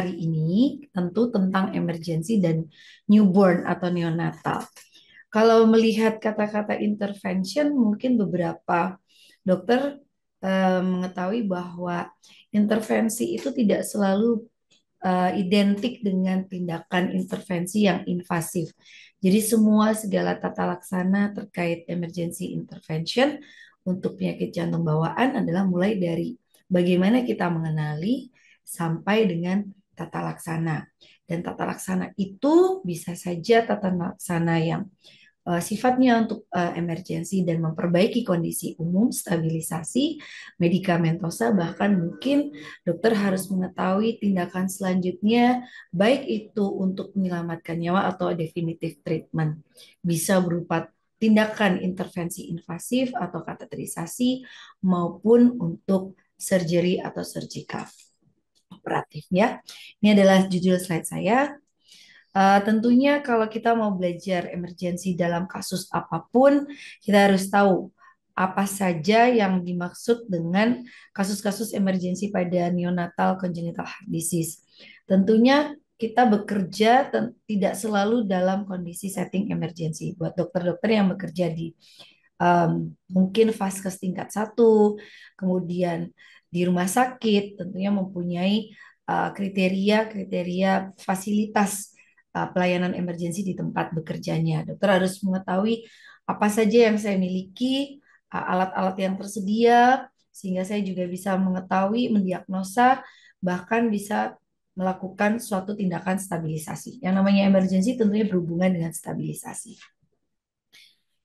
hari ini tentu tentang emergency dan newborn atau neonatal. Kalau melihat kata-kata intervention, mungkin beberapa dokter mengetahui bahwa intervensi itu tidak selalu identik dengan tindakan intervensi yang invasif. Jadi semua segala tata laksana terkait emergency intervention untuk penyakit jantung bawaan adalah mulai dari bagaimana kita mengenali sampai dengan tata laksana. Dan tata laksana itu bisa saja tata laksana yang sifatnya untuk emergensi dan memperbaiki kondisi umum, stabilisasi, medikamentosa, bahkan mungkin dokter harus mengetahui tindakan selanjutnya, baik itu untuk menyelamatkan nyawa atau definitive treatment. Bisa berupa tindakan intervensi invasif atau kateterisasi maupun untuk surgery atau surgical operatif ya. Ini adalah judul slide saya. Tentunya kalau kita mau belajar emergensi dalam kasus apapun, kita harus tahu apa saja yang dimaksud dengan kasus-kasus emergensi pada neonatal congenital heart disease. Tentunya kita bekerja tidak selalu dalam kondisi setting emergensi. Buat dokter-dokter yang bekerja di mungkin vaskes tingkat 1, kemudian di rumah sakit, tentunya mempunyai kriteria-kriteria fasilitas pelayanan emergensi di tempat bekerjanya. Dokter harus mengetahui apa saja yang saya miliki, alat-alat yang tersedia, sehingga saya juga bisa mengetahui, mendiagnosa, bahkan bisa melakukan suatu tindakan stabilisasi. Yang namanya emergensi tentunya berhubungan dengan stabilisasi.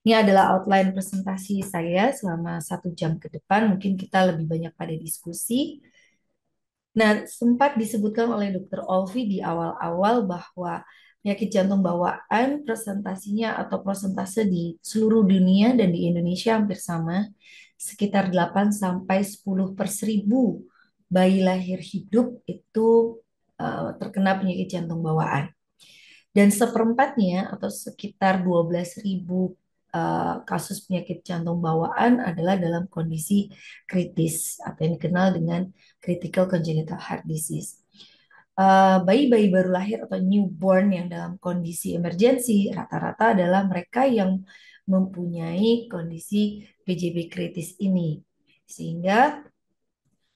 Ini adalah outline presentasi saya selama 1 jam ke depan. Mungkin kita lebih banyak pada diskusi. Nah, sempat disebutkan oleh Dr. Olvi di awal-awal bahwa penyakit jantung bawaan presentasinya atau prosentase di seluruh dunia dan di Indonesia hampir sama, sekitar 8 sampai 10 per 1000 bayi lahir hidup itu terkena penyakit jantung bawaan. Dan seperempatnya atau sekitar 12.000 kasus penyakit jantung bawaan adalah dalam kondisi kritis atau yang dikenal dengan critical congenital heart disease. Bayi-bayi baru lahir atau newborn yang dalam kondisi emergensi rata-rata adalah mereka yang mempunyai kondisi PJB kritis ini. Sehingga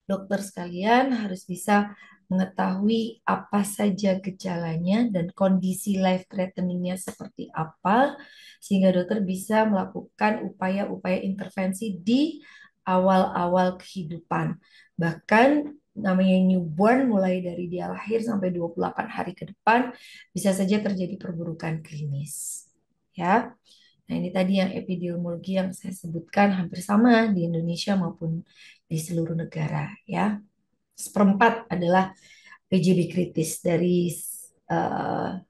dokter sekalian harus bisa mengetahui apa saja gejalanya dan kondisi life threateningnya seperti apa, sehingga dokter bisa melakukan upaya-upaya intervensi di awal-awal kehidupan. Bahkan namanya newborn mulai dari dia lahir sampai 28 hari ke depan bisa saja terjadi perburukan klinis. Ya. Nah, ini tadi yang epidemiologi yang saya sebutkan hampir sama di Indonesia maupun di seluruh negara ya. Seperempat adalah PJB kritis dari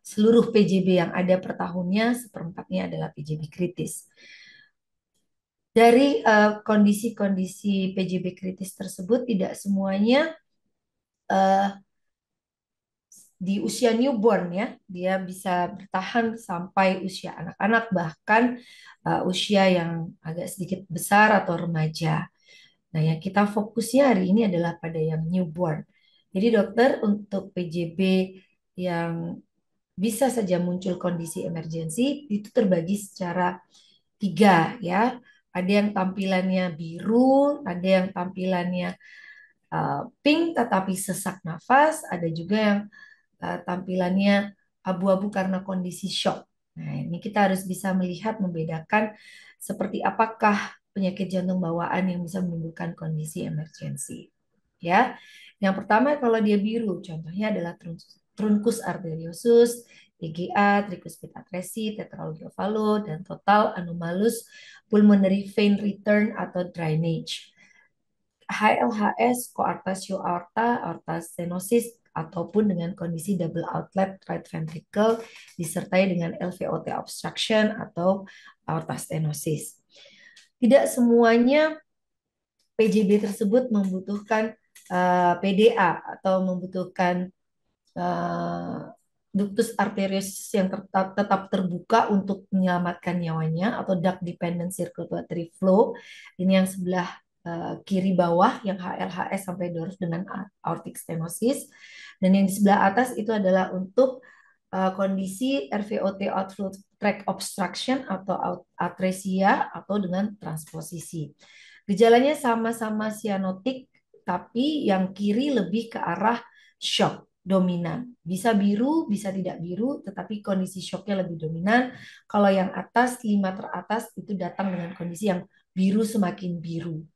seluruh PJB yang ada per tahunnya, seperempatnya adalah PJB kritis. Dari kondisi-kondisi PJB kritis tersebut tidak semuanya uh, di usia newborn ya, dia bisa bertahan sampai usia anak-anak bahkan usia yang agak sedikit besar atau remaja. Nah, yang kita fokusnya hari ini adalah pada yang newborn. Jadi dokter untuk PJB yang bisa saja muncul kondisi emergensi itu terbagi secara 3 ya. Ada yang tampilannya biru, ada yang tampilannya pink tetapi sesak nafas, ada juga yang tampilannya abu-abu karena kondisi shock. Nah, ini kita harus bisa melihat, membedakan seperti apakah penyakit jantung bawaan yang bisa menimbulkan kondisi emergensi. Ya, yang pertama kalau dia biru, contohnya adalah trunkus arteriosus, TGA, tricuspid atresi, tetralogy dan total anomalous pulmonary vein return atau drainage. HLHS, coarctatio aorta, aorta stenosis, ataupun dengan kondisi double outlet right ventricle disertai dengan LVOT obstruction atau aorta stenosis. Tidak semuanya PJB tersebut membutuhkan PDA atau membutuhkan ductus arteriosus yang tetap terbuka untuk menyelamatkan nyawanya atau duct dependent circulatory flow. Ini yang sebelah kiri bawah yang HLHS sampai Dorf dengan aortic stenosis. Dan yang di sebelah atas itu adalah untuk kondisi RVOT outflow tract obstruction atau atresia atau dengan transposisi. Gejalanya sama-sama sianotik, tapi yang kiri lebih ke arah shock dominan. Bisa biru, bisa tidak biru, tetapi kondisi shocknya lebih dominan. Kalau yang atas, 5 teratas itu datang dengan kondisi yang biru semakin biru.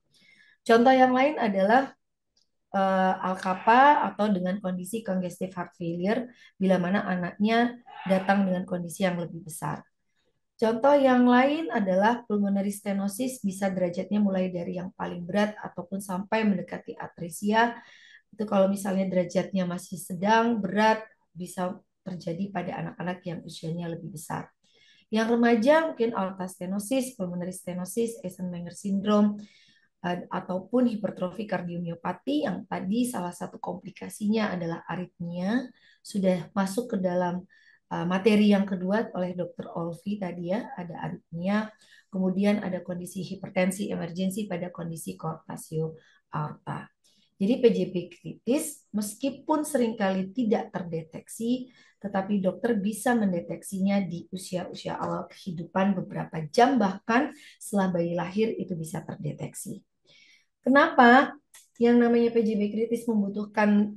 Contoh yang lain adalah Alkapa atau dengan kondisi congestive heart failure bila mana anaknya datang dengan kondisi yang lebih besar. Contoh yang lain adalah pulmonary stenosis, bisa derajatnya mulai dari yang paling berat ataupun sampai mendekati atresia. Itu kalau misalnya derajatnya masih sedang, berat, bisa terjadi pada anak-anak yang usianya lebih besar. Yang remaja mungkin aorta stenosis, pulmonary stenosis, Eisenmenger syndrome, ataupun hipertrofi kardiomiopati yang tadi salah satu komplikasinya adalah aritmia, sudah masuk ke dalam materi yang kedua oleh Dr. Olvi tadi ya, ada aritmia, kemudian ada kondisi hipertensi emergensi pada kondisi coarctatio aorta. Jadi PJP kritis meskipun seringkali tidak terdeteksi, tetapi dokter bisa mendeteksinya di usia-usia awal kehidupan beberapa jam, bahkan setelah bayi lahir itu bisa terdeteksi. Kenapa? Yang namanya PJB kritis membutuhkan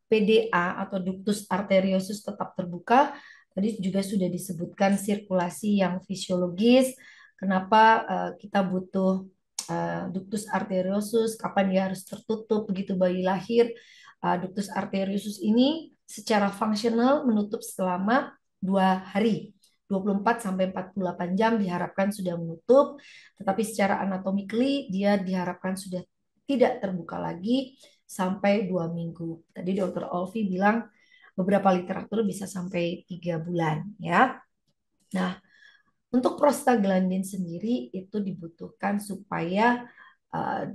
PDA atau ductus arteriosus tetap terbuka. Tadi juga sudah disebutkan sirkulasi yang fisiologis. Kenapa kita butuh ductus arteriosus? Kapan dia harus tertutup begitu bayi lahir? Ductus arteriosus ini secara fungsional menutup selama 2 hari. 24 sampai 48 jam diharapkan sudah menutup, tetapi secara anatomically dia diharapkan sudah tidak terbuka lagi sampai 2 minggu. Tadi Dokter Olvi bilang beberapa literatur bisa sampai 3 bulan ya. Nah, untuk prostaglandin sendiri itu dibutuhkan supaya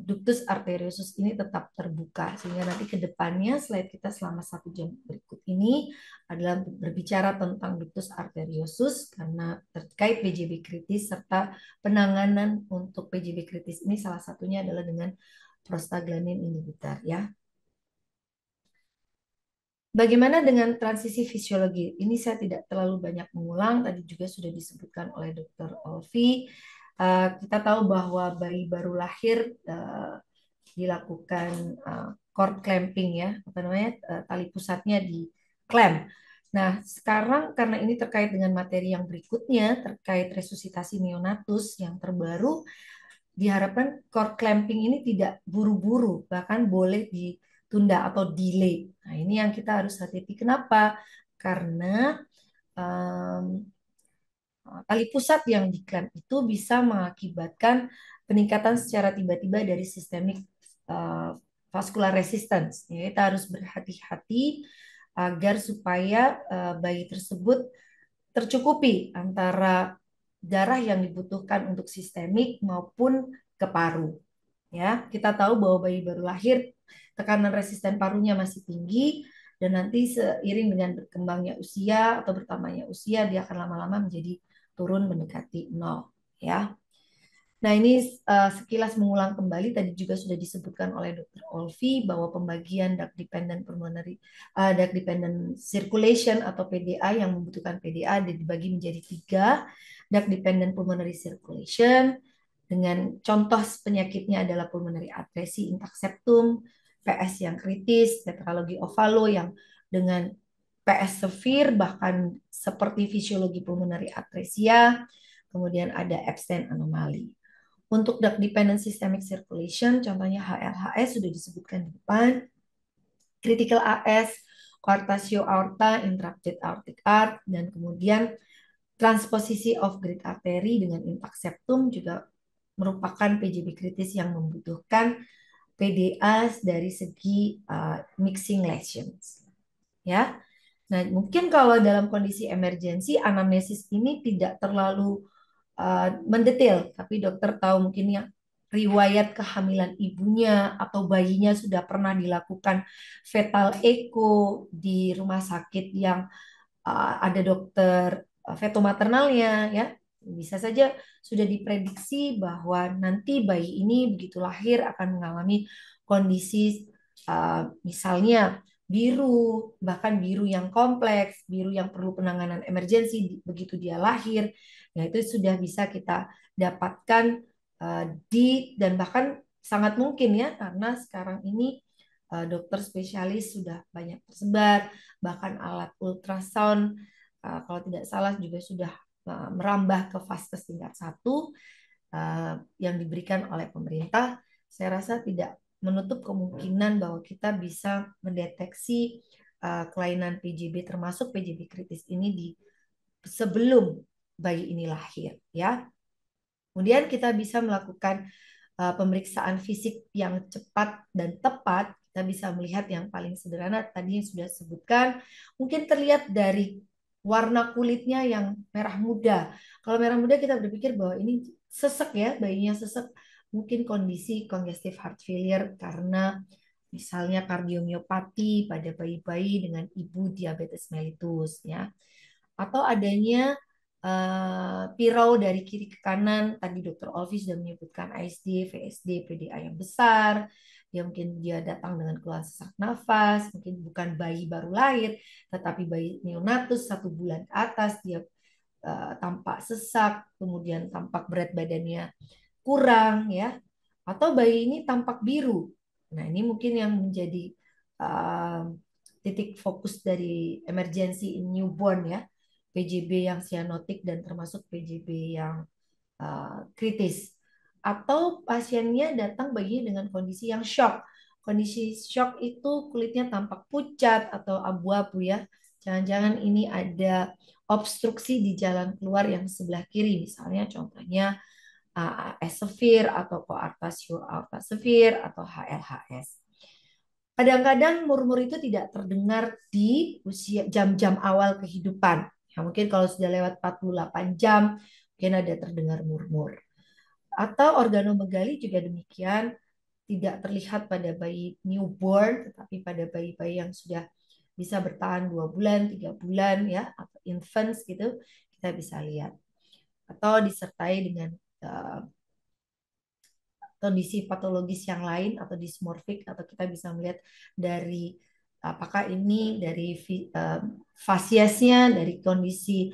ductus arteriosus ini tetap terbuka sehingga nanti ke depannya slide kita selama 1 jam berikut ini adalah berbicara tentang ductus arteriosus karena terkait PJB kritis serta penanganan untuk PJB kritis ini salah satunya adalah dengan prostaglandin inhibitor ya. Bagaimana dengan transisi fisiologi? Ini saya tidak terlalu banyak mengulang, tadi juga sudah disebutkan oleh Dr. Olvi. Kita tahu bahwa bayi baru lahir dilakukan cord clamping ya, apa namanya, tali pusatnya di clamp. Nah, sekarang karena ini terkait dengan materi yang berikutnya, terkait resusitasi neonatus yang terbaru, diharapkan cord clamping ini tidak buru-buru, bahkan boleh ditunda atau delay. Nah, ini yang kita harus hati-hati. Kenapa? Karena um, tali pusat yang diklaim itu bisa mengakibatkan peningkatan secara tiba-tiba dari sistemik uh, vascular resistance. Ya, kita harus berhati-hati agar supaya bayi tersebut tercukupi antara darah yang dibutuhkan untuk sistemik maupun ke paru. Ya, kita tahu bahwa bayi baru lahir tekanan resisten parunya masih tinggi dan nanti seiring dengan berkembangnya usia atau bertambahnya usia dia akan lama-lama menjadi turun mendekati nol ya. Nah, ini sekilas mengulang kembali tadi juga sudah disebutkan oleh Dr. Olvi bahwa pembagian duct dependent pulmonary duct dependent circulation atau PDA yang membutuhkan PDA dibagi menjadi 3, duct dependent pulmonary circulation dengan contoh penyakitnya adalah pulmonary atresia intact septum, PS yang kritis, tetralogi ovalo yang dengan PS severe bahkan seperti fisiologi pulmonary atresia, kemudian ada abstain anomali. Untuk duct dependent systemic circulation, contohnya HLHS sudah disebutkan di depan, critical AS, coarctatio aorta, interrupted aortic arch, dan kemudian transposisi of great artery dengan impact septum juga merupakan PJB kritis yang membutuhkan PDA dari segi mixing lesions. Ya, nah mungkin kalau dalam kondisi emergensi anamnesis ini tidak terlalu mendetail, tapi dokter tahu mungkin yang riwayat kehamilan ibunya atau bayinya sudah pernah dilakukan fetal echo di rumah sakit yang ada dokter fetomaternalnya ya. Bisa saja sudah diprediksi bahwa nanti bayi ini begitu lahir akan mengalami kondisi misalnya biru, bahkan biru yang kompleks, biru yang perlu penanganan emergensi begitu dia lahir. Nah, itu sudah bisa kita dapatkan dan bahkan sangat mungkin ya karena sekarang ini dokter spesialis sudah banyak tersebar, bahkan alat ultrasound kalau tidak salah juga sudah merambah ke vaskes tingkat satu yang diberikan oleh pemerintah. Saya rasa tidak menutup kemungkinan bahwa kita bisa mendeteksi kelainan PJB termasuk PJB kritis ini di sebelum bayi ini lahir ya. Kemudian kita bisa melakukan pemeriksaan fisik yang cepat dan tepat. Kita bisa melihat yang paling sederhana tadi yang sudah disebutkan, mungkin terlihat dari warna kulitnya yang merah muda. Kalau merah muda kita berpikir bahwa ini sesek ya, bayinya sesek. Mungkin kondisi congestive heart failure karena misalnya kardiomiopati pada bayi-bayi dengan ibu diabetes mellitus ya, atau adanya pirau dari kiri ke kanan. Tadi Dokter Olvi sudah menyebutkan ASD, VSD, PDA yang besar. Ya mungkin dia datang dengan keluhan sesak nafas, mungkin bukan bayi baru lahir, tetapi bayi neonatus 1 bulan ke atas, dia tampak sesak, kemudian tampak berat badannya kurang ya, atau bayi ini tampak biru. Nah, ini mungkin yang menjadi uh, titik fokus dari emergency in newborn ya, PJB yang sianotik dan termasuk PJB yang kritis. Atau pasiennya datang bayinya dengan kondisi yang shock. Kondisi shock itu kulitnya tampak pucat atau abu-abu ya. Jangan-jangan ini ada obstruksi di jalan keluar yang sebelah kiri. Misalnya contohnya AS severe atau coarctatio aorta severe atau HLHS. Kadang-kadang murmur itu tidak terdengar di usia jam-jam awal kehidupan. Ya, mungkin kalau sudah lewat 48 jam, mungkin ada terdengar murmur. Atau organomegali juga demikian, tidak terlihat pada bayi newborn, tetapi pada bayi-bayi yang sudah bisa bertahan 2 bulan, 3 bulan ya, atau infants gitu, kita bisa lihat. Atau disertai dengan kondisi patologis yang lain atau dismorfik, atau kita bisa melihat dari apakah ini dari fasiesnya, dari kondisi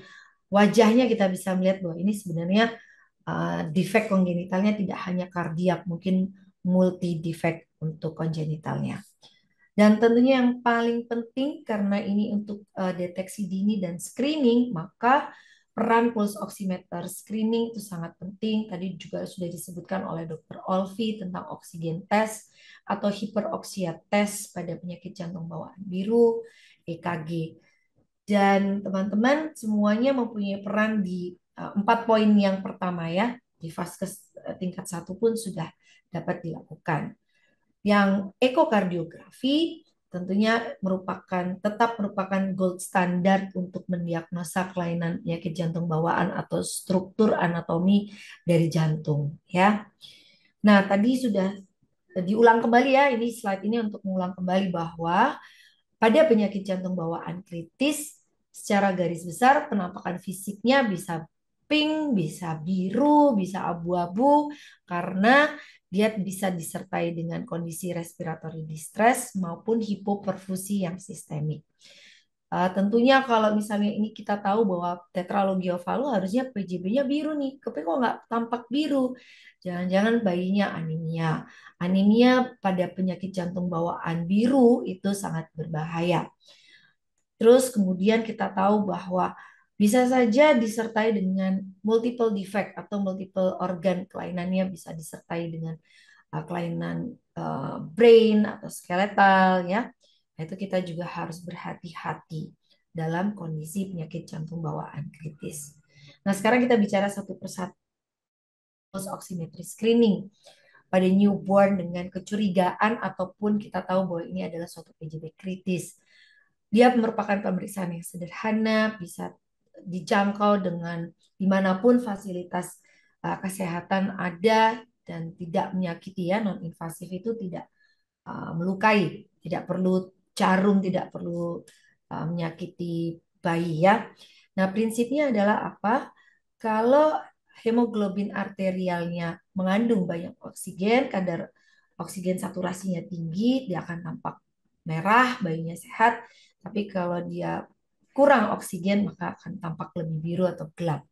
wajahnya kita bisa melihat bahwa ini sebenarnya defek kongenitalnya tidak hanya kardiak, mungkin multi defek untuk kongenitalnya. Dan tentunya yang paling penting karena ini untuk deteksi dini dan screening, maka peran pulse oximeter screening itu sangat penting. Tadi juga sudah disebutkan oleh Dr. Olvi tentang oksigen test atau hiperoksia test pada penyakit jantung bawaan biru, EKG. Dan teman-teman semuanya mempunyai peran di 4 poin yang pertama ya. Di vaskes tingkat 1 pun sudah dapat dilakukan. Yang ekokardiografi tentunya tetap merupakan gold standar untuk mendiagnosa kelainan penyakit jantung bawaan atau struktur anatomi dari jantung ya. Nah, tadi sudah diulang kembali ya, ini slide ini untuk mengulang kembali bahwa pada penyakit jantung bawaan kritis secara garis besar penampakan fisiknya bisa pink, bisa biru, bisa abu-abu karena dia bisa disertai dengan kondisi respiratory distress maupun hipoperfusi yang sistemik. Tentunya kalau misalnya ini kita tahu bahwa tetralogiovalu harusnya PJB-nya biru nih, tapi kok nggak tampak biru? Jangan-jangan bayinya anemia. Anemia pada penyakit jantung bawaan biru itu sangat berbahaya. Terus kemudian kita tahu bahwa bisa saja disertai dengan multiple defect atau multiple organ kelainannya, bisa disertai dengan kelainan brain atau skeletal ya. Nah, itu kita juga harus berhati-hati dalam kondisi penyakit jantung bawaan kritis. Nah, sekarang kita bicara satu persatu pulse oximetry screening pada newborn dengan kecurigaan ataupun kita tahu bahwa ini adalah suatu PJB kritis. Dia merupakan pemeriksaan yang sederhana, bisa dijangkau dengan dimanapun fasilitas kesehatan ada dan tidak menyakiti ya, non invasif itu tidak melukai, tidak perlu jarum, tidak perlu menyakiti bayi ya. Nah, prinsipnya adalah apa? Kalau hemoglobin arterialnya mengandung banyak oksigen, kadar oksigen saturasinya tinggi, dia akan tampak merah, bayinya sehat. Tapi kalau dia kurang oksigen, maka akan tampak lebih biru atau gelap.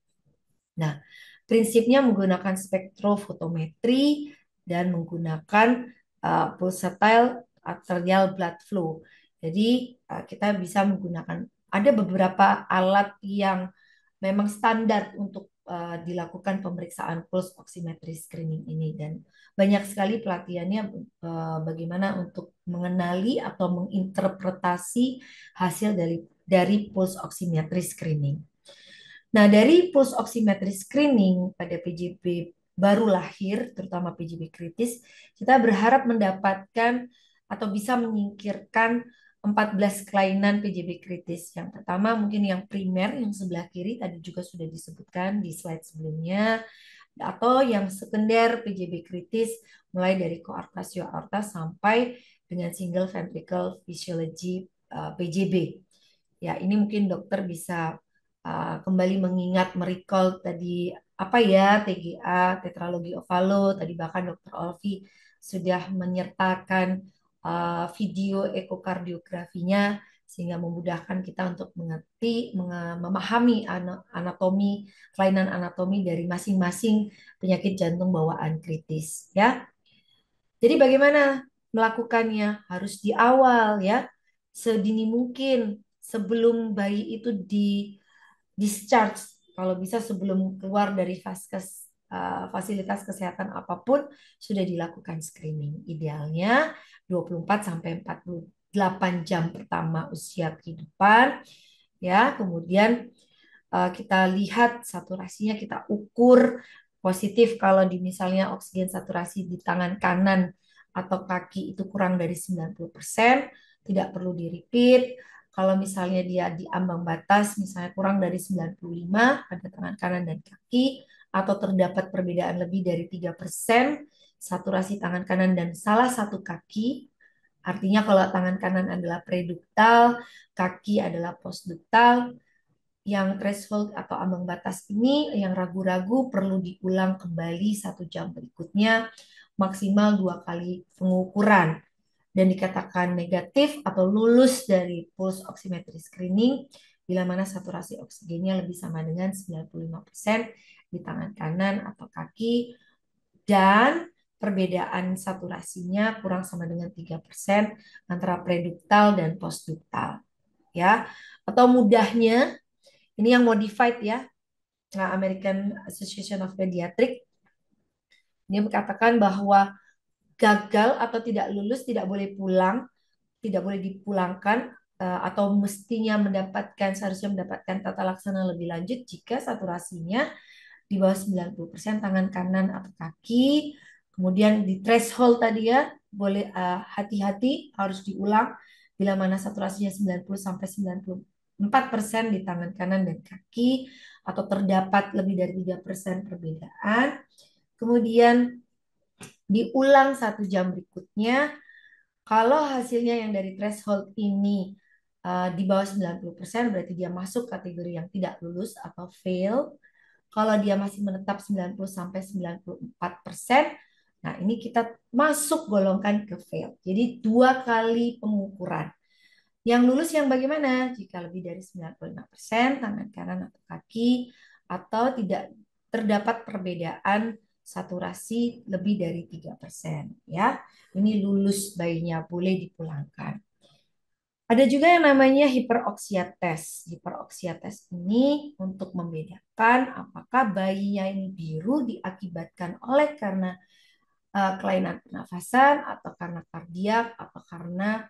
Nah, prinsipnya menggunakan spektrofotometri dan menggunakan pulsatile arterial blood flow. Jadi, kita bisa menggunakan, ada beberapa alat yang memang standar untuk dilakukan pemeriksaan pulse oximetry screening ini, dan banyak sekali pelatihannya bagaimana untuk mengenali atau menginterpretasi hasil dari pulse oximetry screening. Nah, dari pulse oximetry screening pada PJB baru lahir, terutama PJB kritis, kita berharap mendapatkan atau bisa menyingkirkan 14 kelainan PJB kritis. Yang pertama mungkin yang primer, yang sebelah kiri tadi juga sudah disebutkan di slide sebelumnya, atau yang sekunder PJB kritis mulai dari koartasio aorta sampai dengan single ventricle physiology PJB. Ya, ini mungkin dokter bisa kembali mengingat, merecall tadi apa ya, TGA, tetralogi ovalo, tadi bahkan dokter Olvi sudah menyertakan video ekokardiografinya sehingga memudahkan kita untuk mengerti, memahami anatomi, kelainan anatomi dari masing-masing penyakit jantung bawaan kritis ya. Jadi bagaimana melakukannya? Harus di awal ya, sedini mungkin sebelum bayi itu di discharge, kalau bisa sebelum keluar dari vaskes fasilitas kesehatan apapun sudah dilakukan screening. Idealnya 24 sampai 48 jam pertama usia kehidupan ya. Kemudian kita lihat saturasinya, kita ukur positif kalau di misalnya oksigen saturasi di tangan kanan atau kaki itu kurang dari 90%, tidak perlu di repeat. Kalau misalnya dia di ambang batas, misalnya kurang dari 95 pada tangan kanan dan kaki, atau terdapat perbedaan lebih dari 3% saturasi tangan kanan dan salah satu kaki, artinya kalau tangan kanan adalah preduktal, kaki adalah postduktal, yang threshold atau ambang batas ini yang ragu-ragu perlu diulang kembali 1 jam berikutnya, maksimal 2 kali pengukuran, dan dikatakan negatif atau lulus dari pulse oximetry screening bila mana saturasi oksigennya lebih sama dengan 95% di tangan kanan atau kaki, dan perbedaan saturasinya kurang sama dengan 3% antara preduktal dan postduktal ya. Atau mudahnya, ini yang modified ya, American Association of Pediatrics, dia mengatakan bahwa gagal atau tidak lulus tidak boleh pulang, tidak boleh dipulangkan, atau mestinya mendapatkan, seharusnya mendapatkan tata laksana lebih lanjut jika saturasinya di bawah 90% tangan kanan atau kaki. Kemudian di threshold tadi ya, boleh hati-hati harus diulang bila mana saturasinya 90 sampai 94% di tangan kanan dan kaki, atau terdapat lebih dari 3% perbedaan. Kemudian diulang 1 jam berikutnya. Kalau hasilnya yang dari threshold ini di bawah 90%, berarti dia masuk kategori yang tidak lulus atau fail. Kalau dia masih menetap 90 sampai 94%, nah ini kita masuk golongkan ke fail. Jadi 2 kali pengukuran. Yang lulus yang bagaimana? Jika lebih dari 95% tangan kanan atau kaki, atau tidak terdapat perbedaan saturasi lebih dari 3%. Ya, ini lulus bayinya, boleh dipulangkan. Ada juga yang namanya hiperoksia test. Hiperoksia test ini untuk membedakan apakah bayinya ini biru diakibatkan oleh karena kelainan pernafasan, atau karena kardiak, atau karena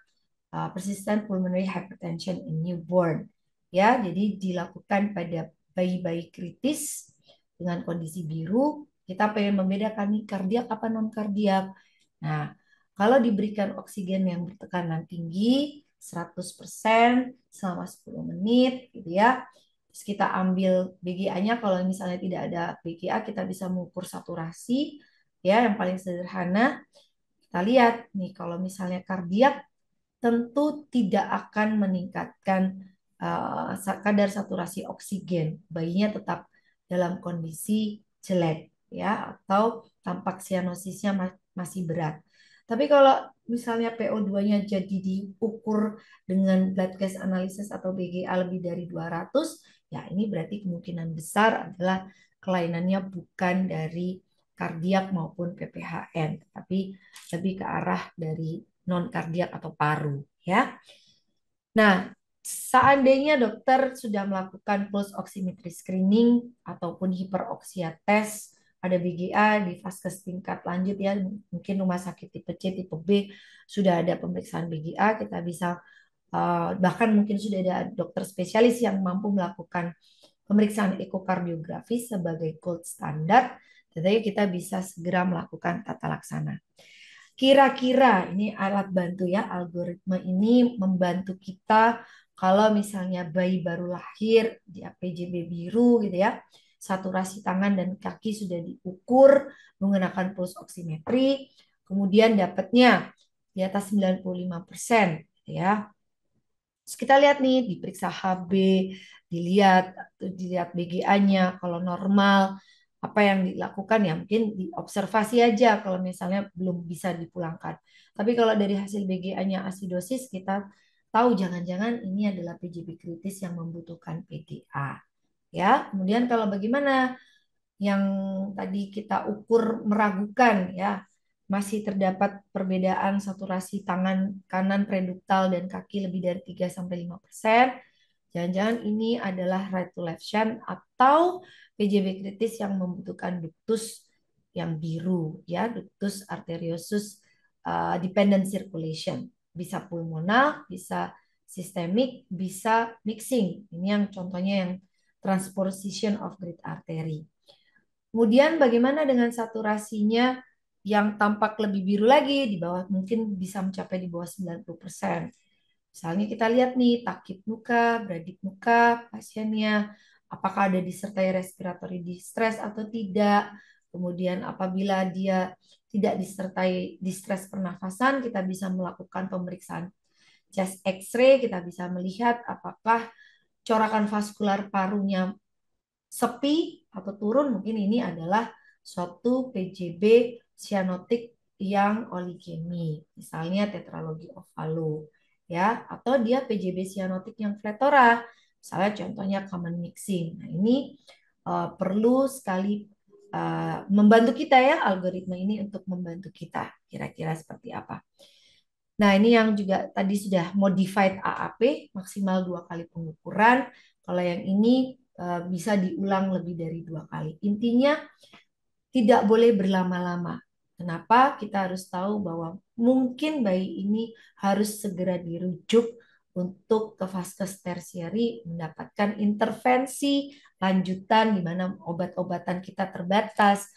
persistent pulmonary hypertension in newborn. Ya, jadi dilakukan pada bayi-bayi kritis dengan kondisi biru. Kita pengen membedakan nih kardiak apa non kardiak. Nah, kalau diberikan oksigen yang bertekanan tinggi 100% selama 10 menit gitu ya. Terus kita ambil BGA-nya, kalau misalnya tidak ada BGA kita bisa mengukur saturasi ya, yang paling sederhana. Kita lihat nih, kalau misalnya kardiak tentu tidak akan meningkatkan kadar saturasi oksigen. Bayinya tetap dalam kondisi jelek ya, atau tampak sianosisnya masih berat. Tapi kalau misalnya PO2-nya jadi diukur dengan blood gas analysis atau BGA lebih dari 200, ya ini berarti kemungkinan besar adalah kelainannya bukan dari kardiak maupun PPHN, tapi lebih ke arah dari non kardiak atau paru ya. Nah, seandainya dokter sudah melakukan pulse oximetry screening ataupun hiperoksia tes, ada BGA di vaskes tingkat lanjut ya, mungkin rumah sakit tipe C, tipe B sudah ada pemeriksaan BGA, kita bisa bahkan mungkin sudah ada dokter spesialis yang mampu melakukan pemeriksaan ekokardiografi sebagai gold standar, tentunya kita bisa segera melakukan tata laksana. Kira-kira ini alat bantu ya, algoritma ini membantu kita kalau misalnya bayi baru lahir di APJB biru gitu ya, saturasi tangan dan kaki sudah diukur menggunakan pulse oximetry, kemudian dapatnya di atas 95% ya. Terus kita lihat nih, diperiksa HB, dilihat BGA-nya, kalau normal, apa yang dilakukan ya mungkin diobservasi aja kalau misalnya belum bisa dipulangkan. Tapi kalau dari hasil BGA-nya asidosis, kita tahu jangan-jangan ini adalah PJB kritis yang membutuhkan PDA. Ya, kemudian kalau bagaimana yang tadi kita ukur meragukan ya, masih terdapat perbedaan saturasi tangan kanan preduktal dan kaki lebih dari 3 sampai 5%. Jangan-jangan ini adalah right to left shunt atau PJB kritis yang membutuhkan ductus yang biru ya, ductus arteriosus dependent circulation. Bisa pulmonal, bisa sistemik, bisa mixing. Ini yang contohnya yang transposition of great artery. Kemudian bagaimana dengan saturasinya yang tampak lebih biru lagi di bawah, mungkin bisa mencapai di bawah 90%. Misalnya kita lihat nih takip muka, beradik muka pasiennya, apakah ada disertai respiratory distress atau tidak. Kemudian apabila dia tidak disertai distress pernafasan, kita bisa melakukan pemeriksaan chest X-ray, kita bisa melihat apakah corakan vaskular parunya sepi atau turun, mungkin ini adalah suatu PJB sianotik yang oligemi, misalnya tetralogi ovalo, ya, atau dia PJB sianotik yang fletora, misalnya contohnya common mixing. Nah, ini perlu sekali membantu kita ya, algoritma ini untuk membantu kita, kira-kira seperti apa. Nah, ini yang juga tadi sudah modified AAP, maksimal 2 kali pengukuran. Kalau yang ini bisa diulang lebih dari 2 kali. Intinya tidak boleh berlama-lama. Kenapa? Kita harus tahu bahwa mungkin bayi ini harus segera dirujuk untuk ke vaskes tersieri mendapatkan intervensi lanjutan di mana obat-obatan kita terbatas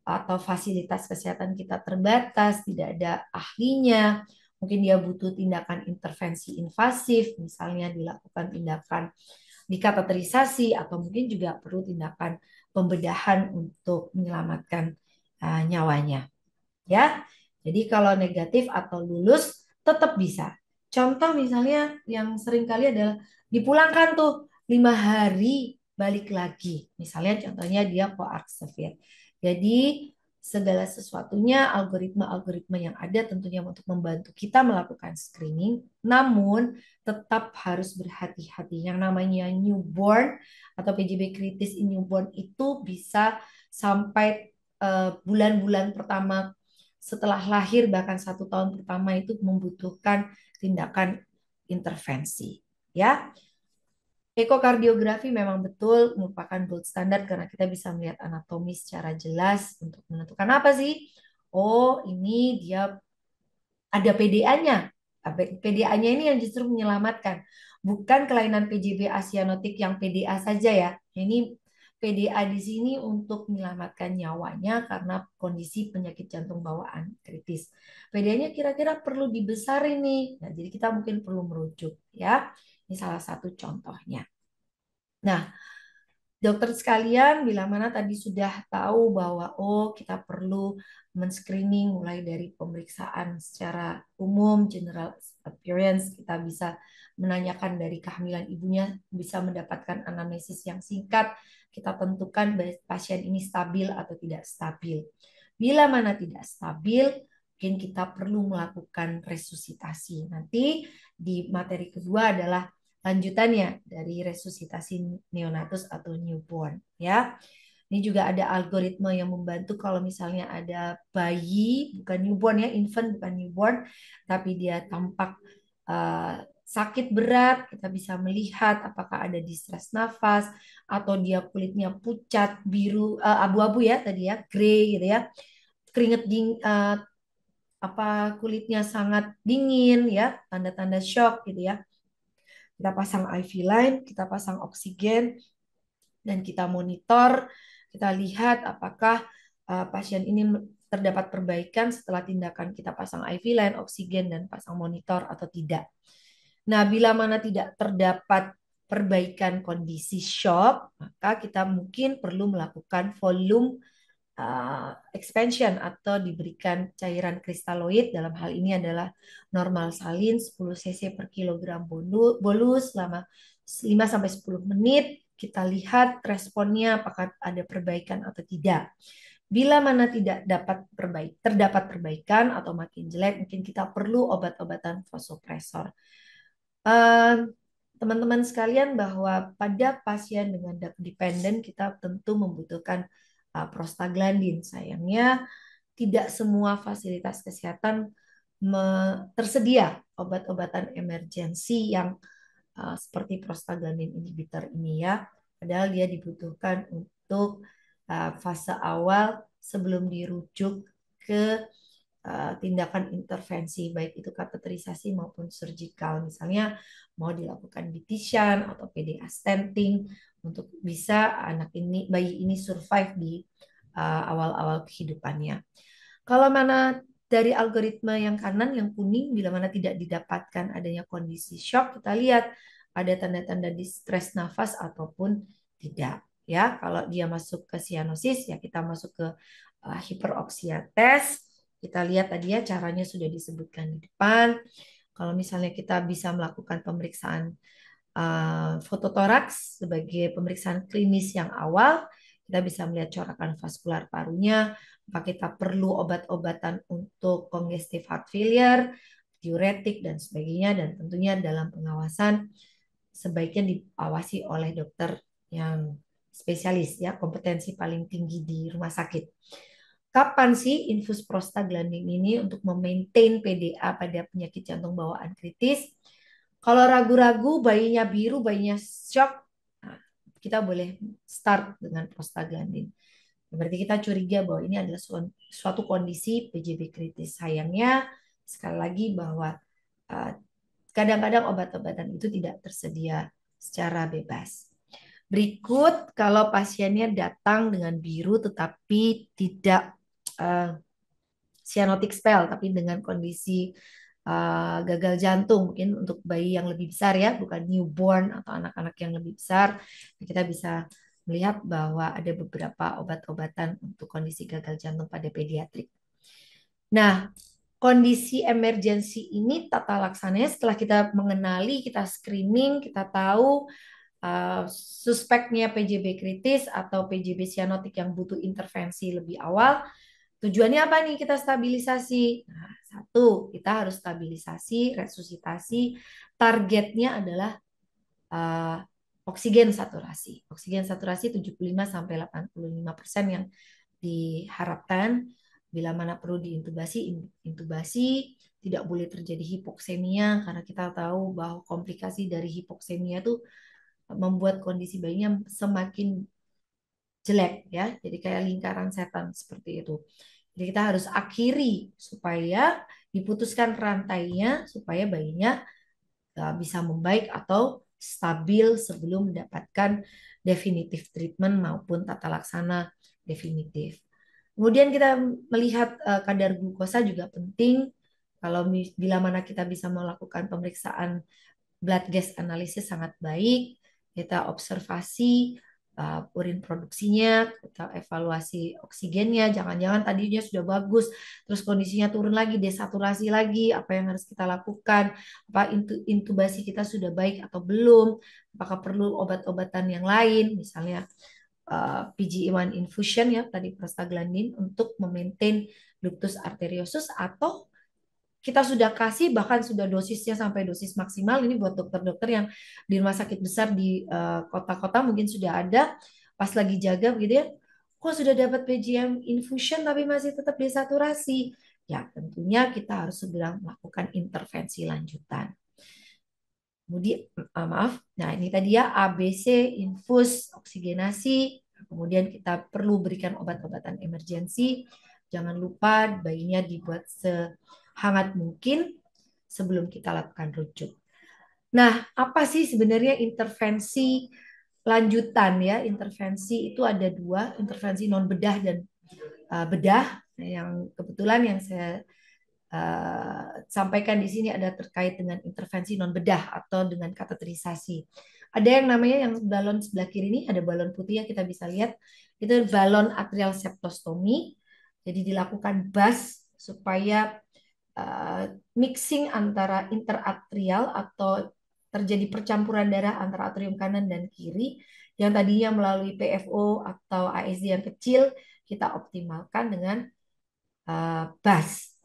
atau fasilitas kesehatan kita terbatas, tidak ada ahlinya. Mungkin dia butuh tindakan intervensi invasif, misalnya dilakukan tindakan dikateterisasi atau mungkin juga perlu tindakan pembedahan untuk menyelamatkan nyawanya. Ya, jadi kalau negatif atau lulus tetap bisa. Contoh misalnya yang sering kali adalah dipulangkan tuh 5 hari balik lagi. Misalnya contohnya dia koaks severe. Jadi segala sesuatunya algoritma-algoritma yang ada tentunya untuk membantu kita melakukan screening, namun tetap harus berhati-hati. Yang namanya newborn atau PJB kritis in newborn itu bisa sampai bulan-bulan pertama setelah lahir, bahkan 1 tahun pertama itu membutuhkan tindakan intervensi. Ya, ekokardiografi memang betul merupakan gold standard karena kita bisa melihat anatomi secara jelas untuk menentukan apa sih? Oh, ini dia ada PDA-nya. PDA-nya ini yang justru menyelamatkan. Bukan kelainan PJB asianotik yang PDA saja ya. Ini PDA di sini untuk menyelamatkan nyawanya karena kondisi penyakit jantung bawaan kritis. PDA-nya kira-kira perlu dibesarin nih. Nah, jadi kita mungkin perlu merujuk ya. Ini salah satu contohnya. Nah, dokter sekalian, bila mana tadi sudah tahu bahwa oh kita perlu men-screening mulai dari pemeriksaan secara umum, general appearance, kita bisa menanyakan dari kehamilan ibunya, bisa mendapatkan anamnesis yang singkat kita tentukan pasien ini stabil atau tidak stabil. Bila mana tidak stabil, mungkin kita perlu melakukan resusitasi. Nanti di materi kedua adalah lanjutannya dari resusitasi neonatus atau newborn ya. Ini juga ada algoritma yang membantu kalau misalnya ada bayi, bukan newborn ya, infant bukan newborn, tapi dia tampak sakit berat, kita bisa melihat apakah ada distress nafas atau dia kulitnya pucat, biru, abu-abu ya tadi ya, grey gitu ya, keringet apa kulitnya sangat dingin ya, tanda-tanda shock gitu ya. Kita pasang IV line, kita pasang oksigen, dan kita monitor, kita lihat apakah pasien ini terdapat perbaikan setelah tindakan kita pasang IV line, oksigen, dan pasang monitor atau tidak. Nah, bila mana tidak terdapat perbaikan kondisi shock, maka kita mungkin perlu melakukan volume expansion atau diberikan cairan kristaloid. Dalam hal ini adalah normal salin 10 cc per kilogram bolus selama 5-10 menit. Kita lihat responnya apakah ada perbaikan atau tidak. Bila mana tidak terdapat perbaikan atau makin jelek, mungkin kita perlu obat-obatan vasopresor. Teman-teman sekalian, bahwa pada pasien dengan drug dependent kita tentu membutuhkan prostaglandin. Sayangnya tidak semua fasilitas kesehatan tersedia obat-obatan emergensi yang seperti prostaglandin inhibitor ini ya. Padahal dia dibutuhkan untuk fase awal sebelum dirujuk ke tindakan intervensi, baik itu kateterisasi maupun surgical. Misalnya mau dilakukan bitisan atau PDA stenting untuk bisa bayi ini survive di awal-awal kehidupannya. Kalau mana dari algoritma yang kanan, yang kuning, bila mana tidak didapatkan adanya kondisi shock, kita lihat ada tanda-tanda distress nafas ataupun tidak. Ya, kalau dia masuk ke cyanosis, ya kita masuk ke hiperoksia test. Kita lihat tadi ya caranya sudah disebutkan di depan. Kalau misalnya kita bisa melakukan pemeriksaan fototoraks sebagai pemeriksaan klinis yang awal, kita bisa melihat corakan vaskular parunya, apa kita perlu obat-obatan untuk congestive heart failure, diuretik, dan sebagainya. Dan tentunya dalam pengawasan sebaiknya diawasi oleh dokter yang spesialis ya, kompetensi paling tinggi di rumah sakit. Kapan sih infus prostaglandin ini untuk memaintain PDA pada penyakit jantung bawaan kritis? Kalau ragu-ragu, bayinya biru, bayinya shock, nah, kita boleh start dengan prostaglandin. Berarti kita curiga bahwa ini adalah suatu kondisi PJB kritis. Sayangnya, sekali lagi bahwa kadang-kadang obat-obatan itu tidak tersedia secara bebas. Berikut kalau pasiennya datang dengan biru tetapi tidak cyanotic spell, tapi dengan kondisi gagal jantung, mungkin untuk bayi yang lebih besar ya, bukan newborn atau anak-anak yang lebih besar, kita bisa melihat bahwa ada beberapa obat-obatan untuk kondisi gagal jantung pada pediatrik. Nah, kondisi emergensi ini tata laksananya setelah kita mengenali, kita screening, kita tahu suspeknya PJB kritis atau PJB cyanotik yang butuh intervensi lebih awal. Tujuannya apa nih kita stabilisasi? Nah, satu, kita harus stabilisasi, resusitasi. Targetnya adalah oksigen saturasi. Oksigen saturasi 75-85% yang diharapkan. Bila mana perlu diintubasi, intubasi. Tidak boleh terjadi hipoksemia karena kita tahu bahwa komplikasi dari hipoksemia itu membuat kondisi bayinya semakin jelek ya. Jadi kayak lingkaran setan seperti itu. Jadi kita harus akhiri supaya diputuskan rantainya supaya bayinya bisa membaik atau stabil sebelum mendapatkan definitif treatment maupun tata laksana definitif. Kemudian kita melihat kadar glukosa juga penting. Kalau bila mana kita bisa melakukan pemeriksaan blood gas analysis sangat baik, kita observasi urin produksinya, kita evaluasi oksigennya, jangan-jangan tadinya sudah bagus, terus kondisinya turun lagi, desaturasi lagi, apa yang harus kita lakukan, apa intubasi kita sudah baik atau belum, apakah perlu obat-obatan yang lain, misalnya PGE1 infusion ya tadi prostaglandin untuk memaintain ductus arteriosus, atau kita sudah kasih bahkan sudah dosisnya sampai dosis maksimal. Ini buat dokter-dokter yang di rumah sakit besar di kota-kota mungkin sudah ada, pas lagi jaga gitu ya, kok sudah dapat PGM infusion tapi masih tetap desaturasi. Ya tentunya kita harus segera melakukan intervensi lanjutan. Kemudian maaf, nah ini tadi ya ABC, infus, oksigenasi. Kemudian kita perlu berikan obat-obatan emergensi. Jangan lupa bayinya dibuat sehangat mungkin sebelum kita lakukan rujuk. Nah, apa sih sebenarnya intervensi lanjutan ya? Intervensi itu ada dua, intervensi non bedah dan bedah. Nah, yang kebetulan yang saya sampaikan di sini ada terkait dengan intervensi non bedah atau dengan kateterisasi. Ada yang namanya yang balon sebelah kiri ini, ada balon putih ya kita bisa lihat, itu balon atrial septostomi. Jadi dilakukan BAS supaya mixing antara interatrial atau terjadi percampuran darah antara atrium kanan dan kiri yang tadinya melalui PFO atau ASD yang kecil, kita optimalkan dengan BAS.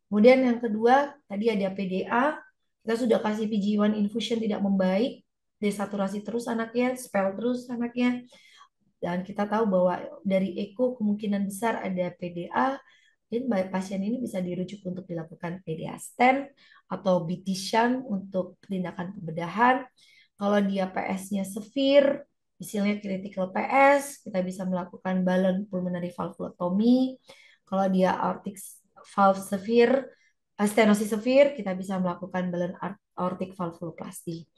Kemudian yang kedua, tadi ada PDA, kita sudah kasih PG1 infusion tidak membaik, desaturasi terus anaknya, spell terus anaknya, dan kita tahu bahwa dari eko kemungkinan besar ada PDA, dan pasien ini bisa dirujuk untuk dilakukan PDA stent atau BT shunt untuk tindakan pembedahan. Kalau dia PS-nya severe, misalnya critical PS, kita bisa melakukan balloon pulmonary valvulotomy. Kalau dia aortic valve severe, stenosis severe, kita bisa melakukan balloon aortic valvuloplasty.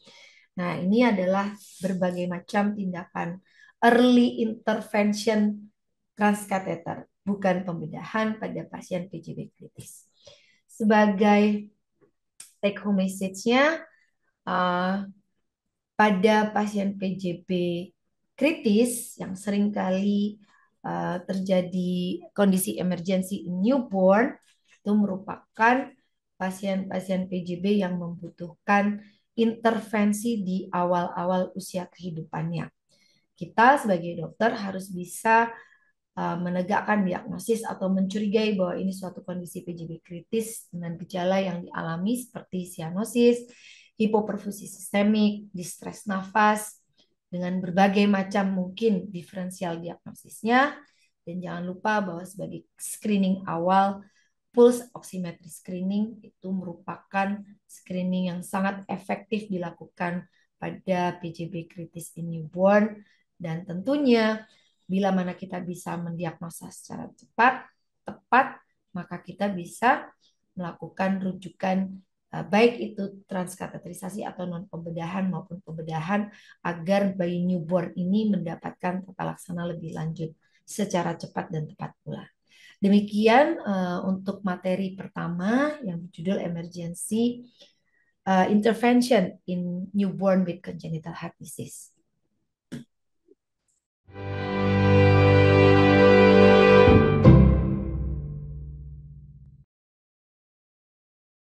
Nah, ini adalah berbagai macam tindakan early intervention transkateter, bukan pembedahan pada pasien PJB kritis. Sebagai take home message-nya, pada pasien PJB kritis yang seringkali terjadi kondisi emergency in newborn, itu merupakan pasien-pasien PJB yang membutuhkan intervensi di awal-awal usia kehidupannya. Kita sebagai dokter harus bisa menegakkan diagnosis atau mencurigai bahwa ini suatu kondisi PJB kritis dengan gejala yang dialami seperti sianosis, hipoperfusi sistemik, distres nafas, dengan berbagai macam mungkin diferensial diagnosisnya. Dan jangan lupa bahwa sebagai screening awal, pulse oximetry screening itu merupakan screening yang sangat efektif dilakukan pada PJB kritis in newborn. Dan tentunya bila mana kita bisa mendiagnosa secara cepat, tepat, maka kita bisa melakukan rujukan baik itu transkateterisasi atau non pembedahan maupun pembedahan agar bayi newborn ini mendapatkan tata laksana lebih lanjut secara cepat dan tepat pula. Demikian untuk materi pertama yang berjudul Emergency Intervention in Newborn with Congenital Heart Disease.